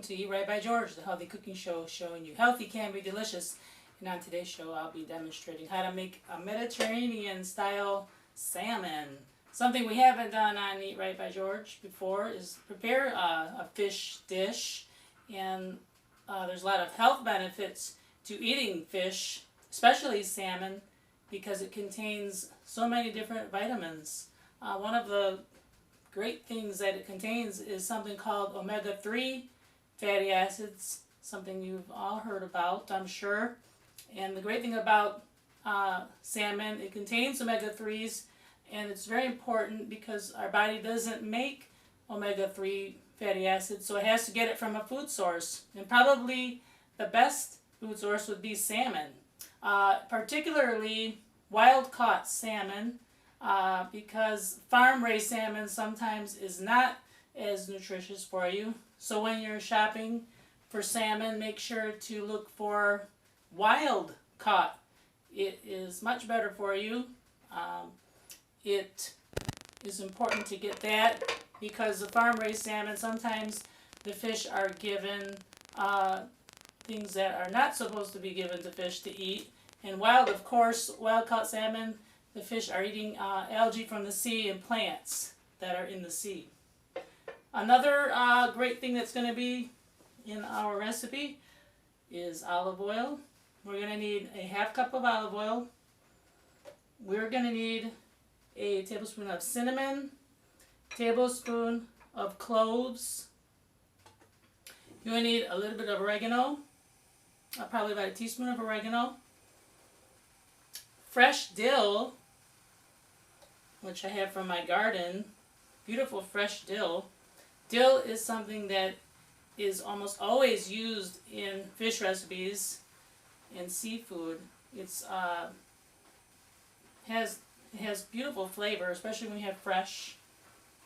to Eat Right by George, the healthy cooking show showing you healthy can be delicious. And on today's show, I'll be demonstrating how to make a Mediterranean-style salmon. Something we haven't done on Eat Right by George before is prepare a fish dish. And there's a lot of health benefits to eating fish, especially salmon, because it contains so many different vitamins. One of the great things that it contains is something called omega-3 fatty acids, something you've all heard about, I'm sure. And the great thing about salmon, it contains omega-3s, and it's very important because our body doesn't make omega-3 fatty acids, so it has to get it from a food source. And probably the best food source would be salmon, particularly wild-caught salmon, because farm-raised salmon sometimes is not as nutritious for you. So when you're shopping for salmon, make sure to look for wild-caught. It is much better for you. It is important to get that because the farm-raised salmon, sometimes the fish are given things that are not supposed to be given to fish to eat. And of course, wild-caught salmon, the fish are eating algae from the sea and plants that are in the sea. Another great thing that's going to be in our recipe is olive oil. We're going to need a half cup of olive oil. We're going to need a tablespoon of cinnamon, tablespoon of cloves. You're going to need a little bit of oregano, probably about a teaspoon of oregano. Fresh dill, which I have from my garden, beautiful fresh dill. Dill is something that is almost always used in fish recipes and seafood. It's has beautiful flavor, especially when you have fresh.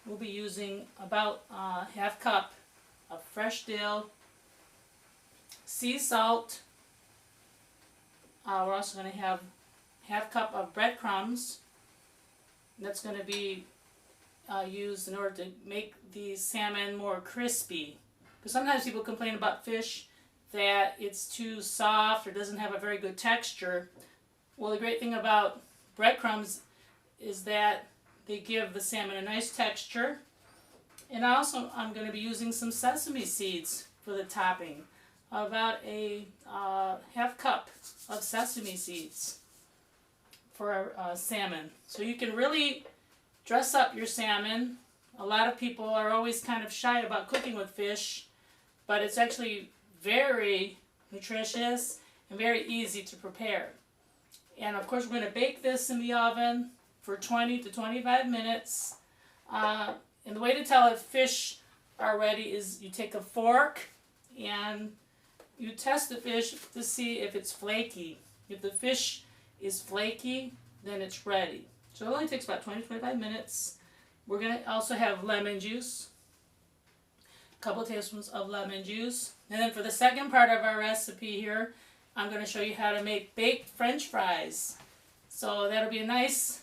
We'll be using about half cup of fresh dill, sea salt. We're also going to have half cup of breadcrumbs. That's going to be used in order to make the salmon more crispy. Because sometimes people complain about fish that it's too soft or doesn't have a very good texture. Well, the great thing about breadcrumbs is that they give the salmon a nice texture. And also, I'm going to be using some sesame seeds for the topping. About a half cup of sesame seeds for our salmon. So you can really dress up your salmon. A lot of people are always kind of shy about cooking with fish, but it's actually very nutritious and very easy to prepare. And of course, we're going to bake this in the oven for 20 to 25 minutes. And the way to tell if fish are ready is you take a fork and you test the fish to see if it's flaky. If the fish is flaky, then it's ready. So it only takes about 20 to 25 minutes. We're going to also have lemon juice, a couple of tablespoons of lemon juice. And then for the second part of our recipe here, I'm going to show you how to make baked French fries. So that'll be a nice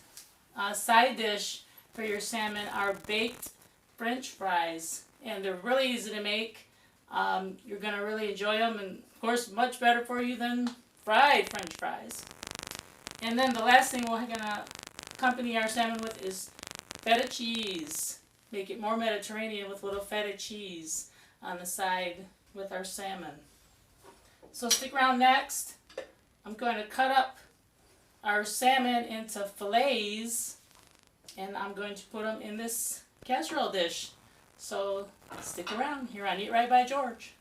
side dish for your salmon, our baked French fries. And they're really easy to make. You're going to really enjoy them, and of course much better for you than fried French fries. And then the last thing we're going to accompany our salmon with is feta cheese. Make it more Mediterranean with a little feta cheese on the side with our salmon. So stick around next. I'm going to cut up our salmon into fillets, and I'm going to put them in this casserole dish. So stick around here on Eat Right by George.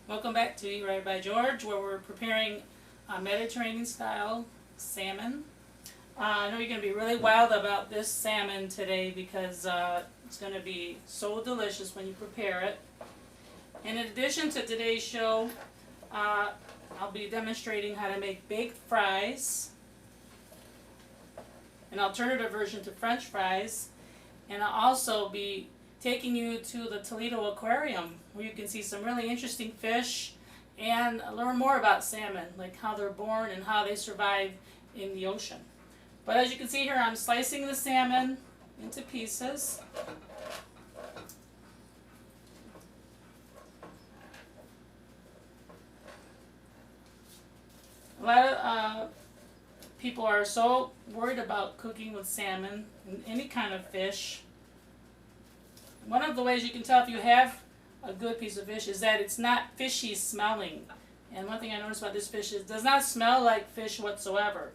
Welcome back to Eat Right by George, where we're preparing a Mediterranean-style salmon. I know you're going to be really wild about this salmon today because it's going to be so delicious when you prepare it. And in addition to today's show, I'll be demonstrating how to make baked fries, an alternative version to French fries, and I'll also be taking you to the Toledo Aquarium where you can see some really interesting fish and learn more about salmon, like how they're born and how they survive in the ocean. But as you can see here, I'm slicing the salmon into pieces. A lot of people are so worried about cooking with salmon and any kind of fish. One of the ways you can tell if you have a good piece of fish is that it's not fishy smelling. And one thing I noticed about this fish is it does not smell like fish whatsoever.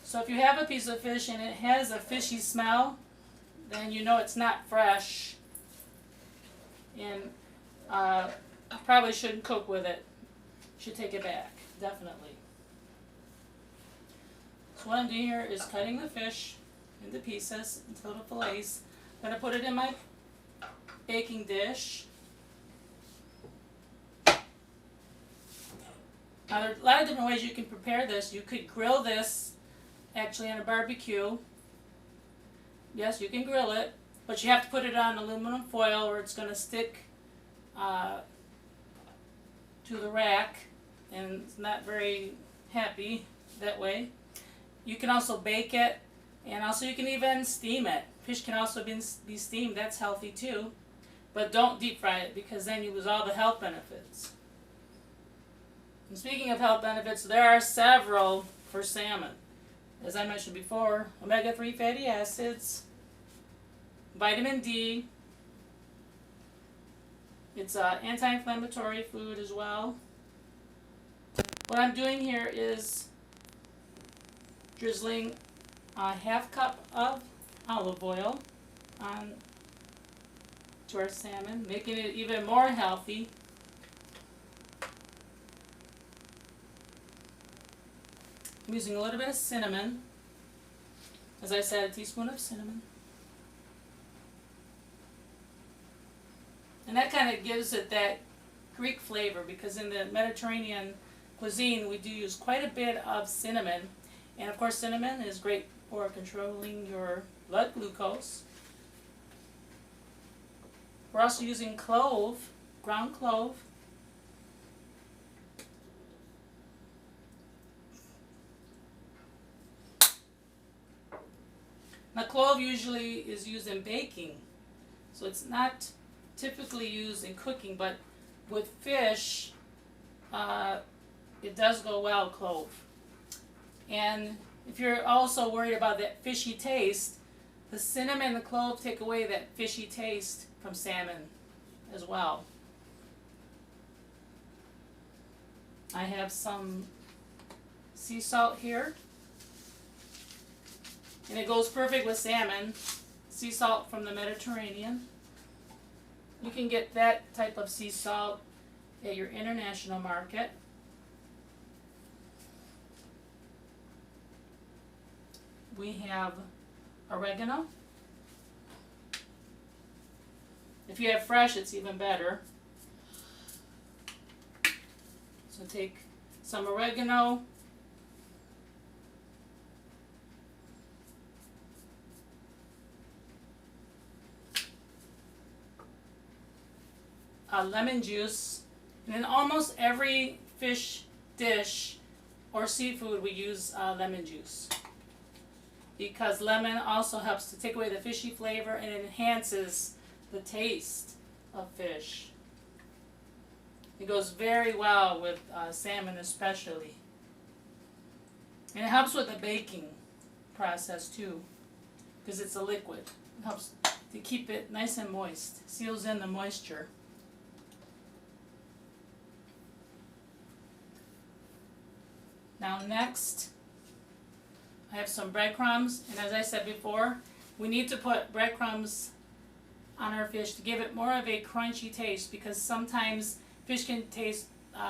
So if you have a piece of fish and it has a fishy smell, then you know it's not fresh. And you probably shouldn't cook with it. You should take it back, definitely. So what I'm doing here is cutting the fish into pieces, into little fillets. I'm going to put it in my baking dish. Now there are a lot of different ways you can prepare this. You could grill this actually on a barbecue. Yes, you can grill it, but you have to put it on aluminum foil or it's going to stick to the rack, and it's not very happy that way. You can also bake it, and also you can even steam it. Fish can also be steamed. That's healthy too. But don't deep fry it because then you lose all the health benefits. And speaking of health benefits, there are several for salmon. As I mentioned before, omega-3 fatty acids, vitamin D. It's an anti-inflammatory food as well. What I'm doing here is drizzling a half cup of olive oil on to our salmon, making it even more healthy. I'm using a little bit of cinnamon. As I said, a teaspoon of cinnamon. And that kind of gives it that Greek flavor because in the Mediterranean cuisine we do use quite a bit of cinnamon. And of course cinnamon is great for controlling your blood glucose. We're also using clove, ground clove. Now clove usually is used in baking, so it's not typically used in cooking, but with fish, it does go well, clove. And if you're also worried about that fishy taste, the cinnamon and the clove take away that fishy taste from salmon as well. I have some sea salt here. And it goes perfect with salmon, sea salt from the Mediterranean. You can get that type of sea salt at your international market. We have oregano. If you have fresh, it's even better. So take some oregano. Lemon juice, and in almost every fish dish or seafood we use lemon juice because lemon also helps to take away the fishy flavor and enhances the taste of fish. It goes very well with salmon especially, and it helps with the baking process too because it's a liquid. It helps to keep it nice and moist, seals in the moisture. Now next, I have some breadcrumbs, and as I said before, we need to put breadcrumbs on our fish to give it more of a crunchy taste because sometimes fish can taste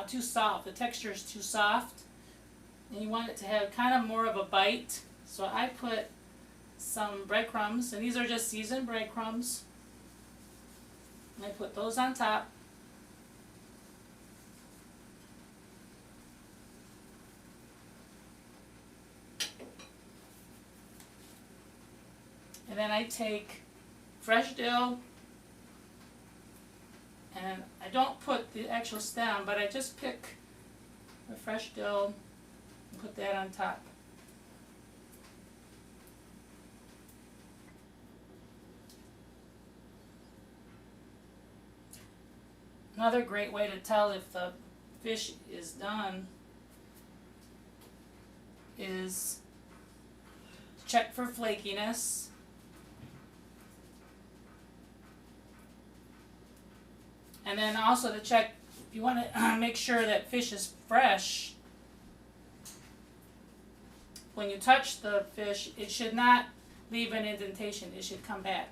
too soft. The texture is too soft, and you want it to have kind of more of a bite. So I put some breadcrumbs, and these are just seasoned breadcrumbs. And I put those on top. And then I take fresh dill, and I don't put the actual stem, but I just pick the fresh dill and put that on top. Another great way to tell if the fish is done is check for flakiness. And then also to check, if you want to make sure that fish is fresh, when you touch the fish, it should not leave an indentation. It should come back.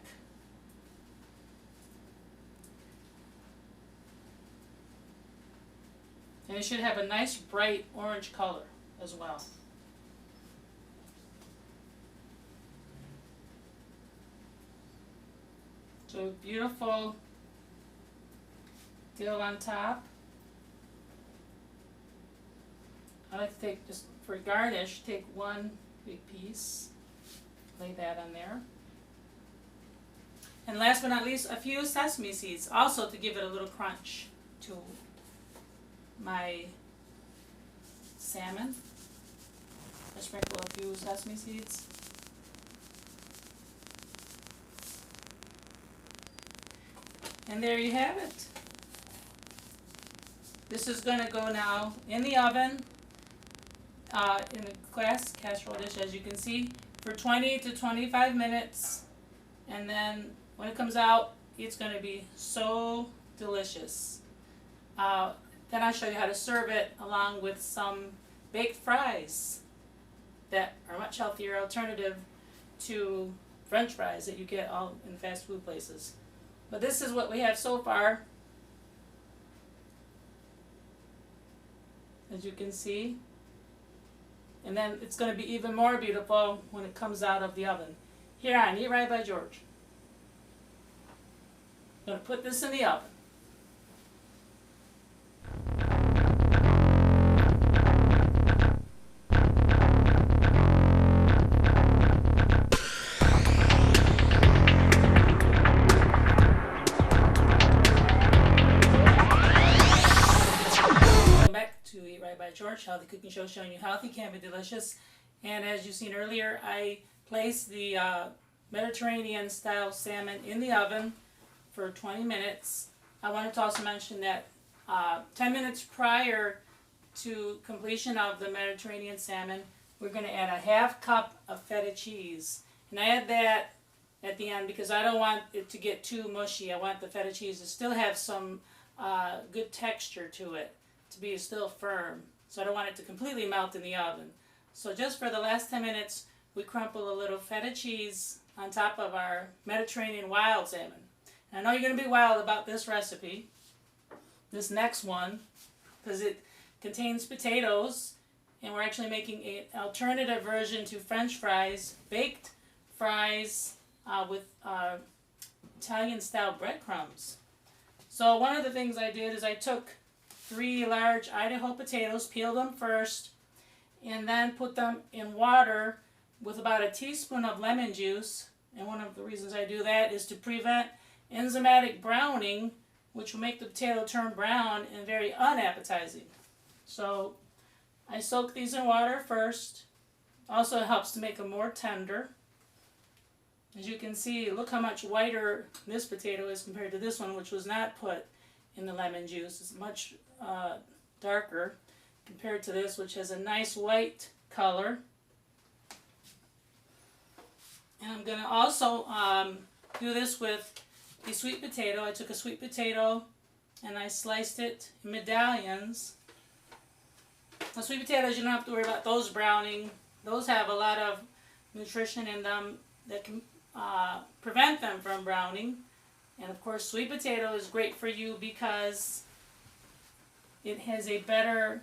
And it should have a nice bright orange color as well. So beautiful dill on top. I like to take, just for garnish, take one big piece, lay that on there. And last but not least, a few sesame seeds, also to give it a little crunch to my salmon. I sprinkle a few sesame seeds. And there you have it. This is going to go now in the oven, in a glass casserole dish, as you can see, for 20 to 25 minutes. And then when it comes out, it's going to be so delicious. Then I'll show you how to serve it along with some baked fries that are a much healthier alternative to French fries that you get all in fast food places. But this is what we have so far. As you can see. And then it's going to be even more beautiful when it comes out of the oven. Here on Eat Right by George. I'm going to put this in the oven. George, Healthy Cooking Show, showing you healthy can be delicious. And as you've seen earlier, I placed the Mediterranean style salmon in the oven for 20 minutes. I wanted to also mention that 10 minutes prior to completion of the Mediterranean salmon, we're going to add a half cup of feta cheese. And I add that at the end because I don't want it to get too mushy. I want the feta cheese to still have some good texture to it, to be still firm. So I don't want it to completely melt in the oven. So just for the last 10 minutes, we crumple a little feta cheese on top of our Mediterranean wild salmon. And I know you're going to be wild about this recipe, this next one, because it contains potatoes, and we're actually making an alternative version to French fries, baked fries with Italian-style breadcrumbs. So one of the things I did is I took 3 large Idaho potatoes, peeled them first, and then put them in water with about a teaspoon of lemon juice. And one of the reasons I do that is to prevent enzymatic browning, which will make the potato turn brown and very unappetizing. So I soak these in water first. Also it helps to make them more tender. As you can see, look how much whiter this potato is compared to this one, which was not put in the lemon juice. It's much darker compared to this, which has a nice white color. And I'm going to also do this with a sweet potato. I took a sweet potato and I sliced it in medallions. Now, sweet potatoes, you don't have to worry about those browning. Those have a lot of nutrition in them that can prevent them from browning. And of course, sweet potato is great for you because it has a better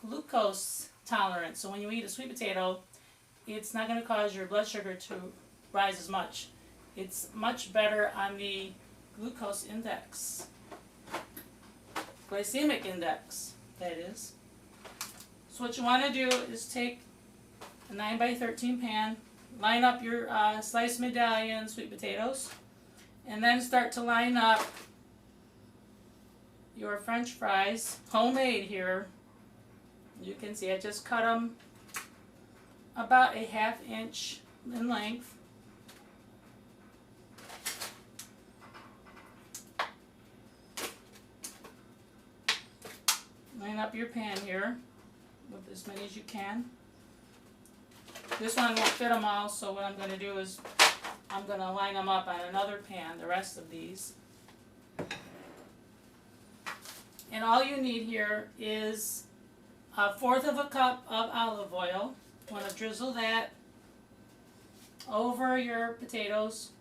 glucose tolerance. So when you eat a sweet potato, it's not going to cause your blood sugar to rise as much. It's much better on the glucose index, glycemic index, that is. So what you want to do is take a 9 by 13 pan line up your sliced medallion sweet potatoes, and then start to line up your French fries, homemade here. You can see I just cut them about a 1/2 inch in length. Line up your pan here with as many as you can. This one won't fit them all, so what I'm going to do is I'm going to line them up on another pan, the rest of these. And all you need here is 1/4 cup of olive oil. You want to drizzle that over your potatoes.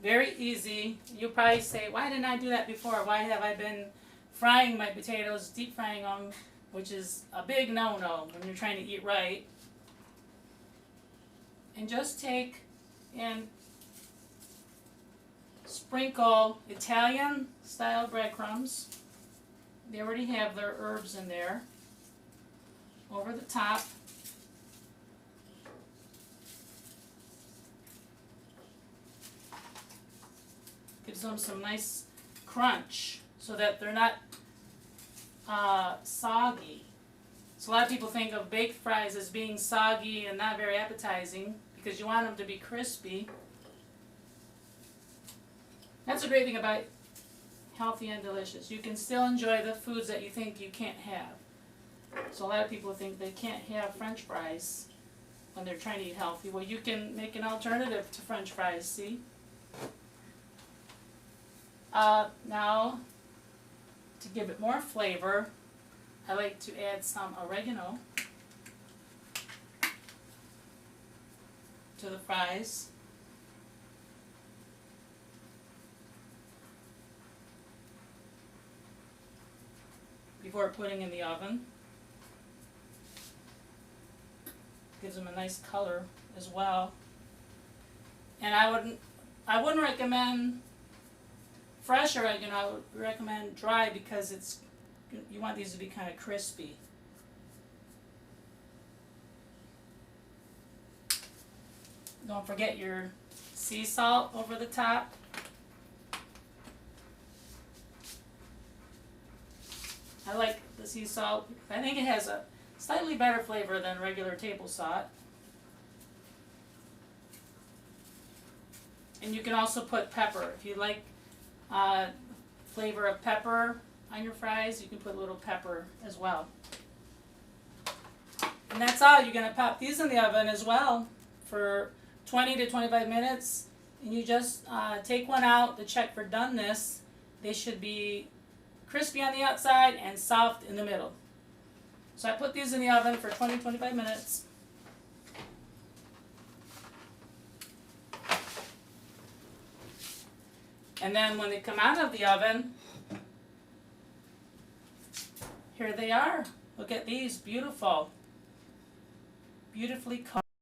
Very easy. You'll probably say, why didn't I do that before? Why have I been frying my potatoes, deep frying them, which is a big no-no when you're trying to eat right. And just take and sprinkle Italian style breadcrumbs. They already have their herbs in there. Over the top. Gives them some nice crunch so that they're not soggy. So a lot of people think of baked fries as being soggy and not very appetizing because you want them to be crispy. That's a great thing about healthy and delicious. You can still enjoy the foods that you think you can't have. So a lot of people think they can't have French fries when they're trying to eat healthy. Well, you can make an alternative to French fries, see? Now, to give it more flavor, I like to add some oregano to the fries. Before putting in the oven. Gives them a nice color as well. And I wouldn't recommend fresh oregano. I would recommend dry because you want these to be kind of crispy. Don't forget your sea salt over the top. I like the sea salt. I think it has a slightly better flavor than regular table salt. And you can also put pepper. If you like flavor of pepper on your fries, you can put a little pepper as well. And that's all. You're going to pop these in the oven as well for 20 to 25 minutes. And you just take one out to check for doneness. They should be crispy on the outside and soft in the middle. So I put these in the oven for 20-25 minutes. And then when they come out of the oven, here they are. Look at these, beautiful. Beautifully cooked.